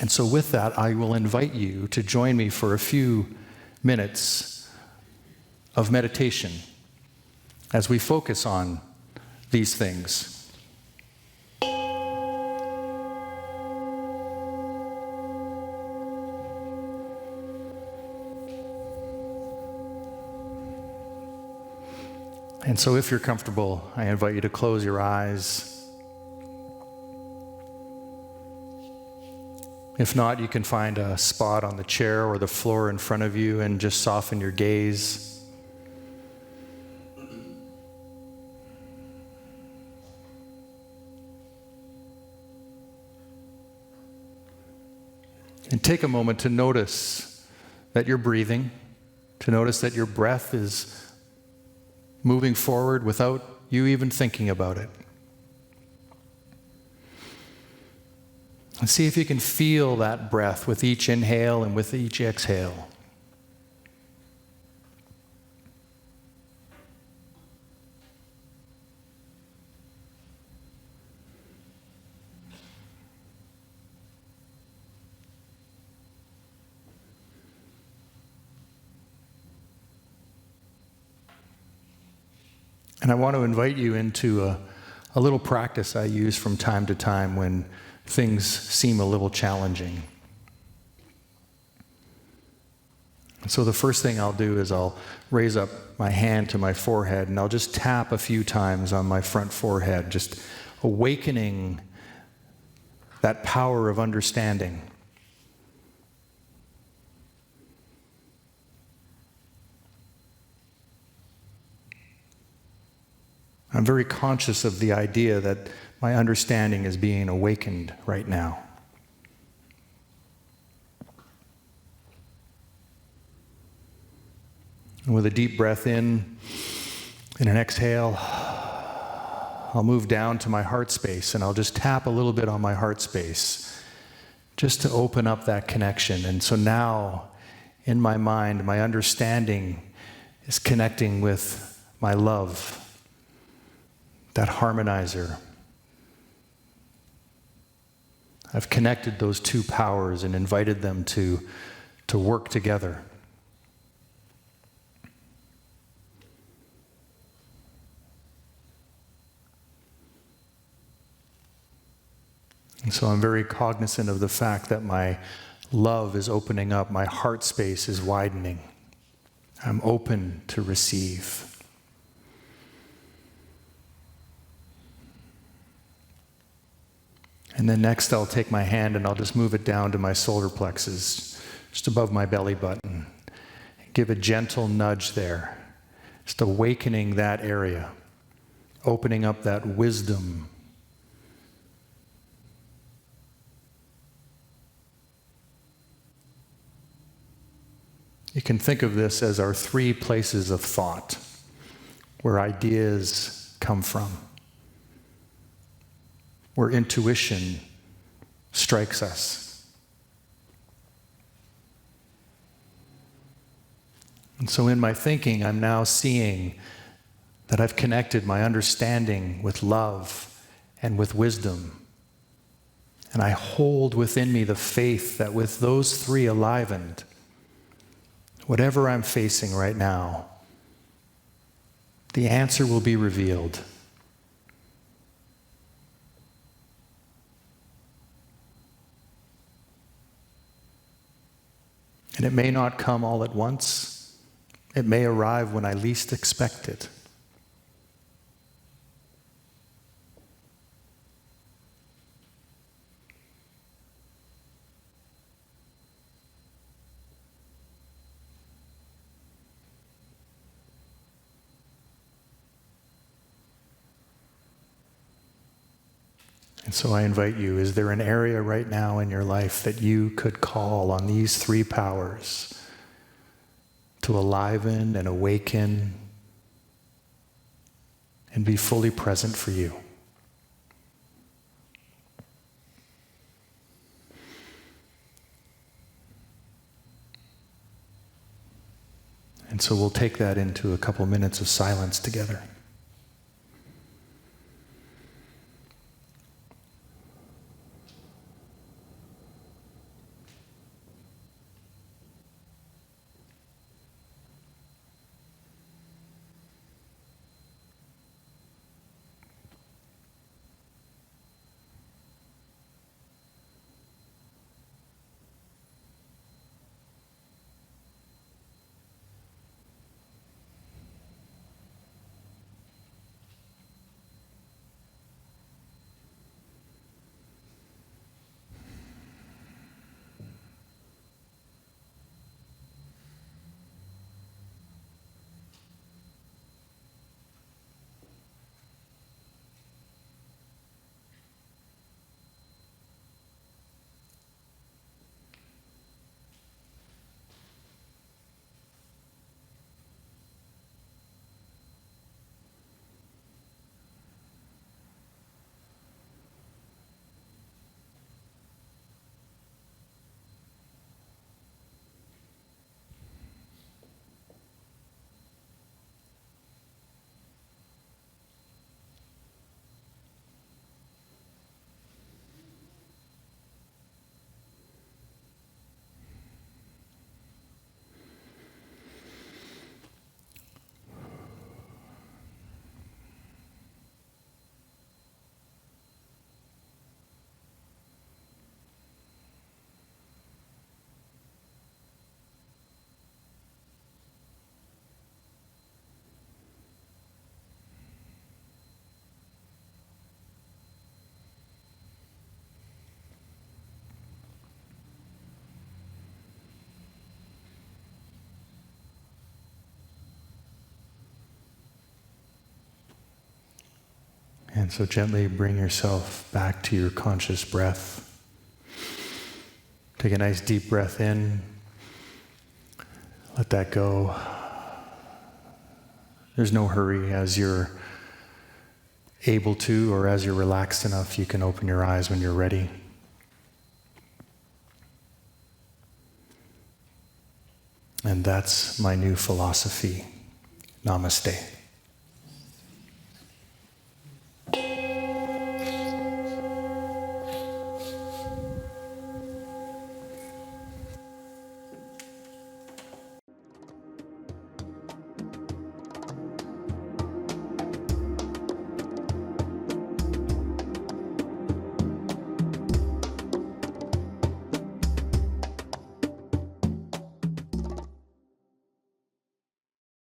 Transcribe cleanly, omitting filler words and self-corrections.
And so with that, I will invite you to join me for a few minutes of meditation as we focus on these things. And so if you're comfortable, I invite you to close your eyes. If not, you can find a spot on the chair or the floor in front of you and just soften your gaze. And take a moment to notice that you're breathing, to notice that your breath is moving forward without you even thinking about it. And see if you can feel that breath with each inhale and with each exhale. And I want to invite you into a little practice I use from time to time when things seem a little challenging. And so the first thing I'll do is I'll raise up my hand to my forehead and I'll just tap a few times on my front forehead, just awakening that power of understanding. I'm very conscious of the idea that my understanding is being awakened right now. And with a deep breath in and an exhale, I'll move down to my heart space and I'll just tap a little bit on my heart space just to open up that connection. And so now, in my mind, my understanding is connecting with my love, that harmonizer. I've connected those two powers and invited them to work together. And so I'm very cognizant of the fact that my love is opening up, my heart space is widening. I'm open to receive. And then next I'll take my hand and I'll just move it down to my solar plexus, just above my belly button. Give a gentle nudge there, just awakening that area, opening up that wisdom. You can think of this as our three places of thought, where ideas come from, where intuition strikes us. And so in my thinking, I'm now seeing that I've connected my understanding with love and with wisdom. And I hold within me the faith that with those three alivened, whatever I'm facing right now, the answer will be revealed. And it may not come all at once. It may arrive when I least expect it. And so I invite you, is there an area right now in your life that you could call on these three powers to aliven and awaken and be fully present for you? And so we'll take that into a couple minutes of silence together. And so gently bring yourself back to your conscious breath. Take a nice deep breath in. Let that go. There's no hurry. As you're able to, or as you're relaxed enough, you can open your eyes when you're ready. And that's my new philosophy. Namaste.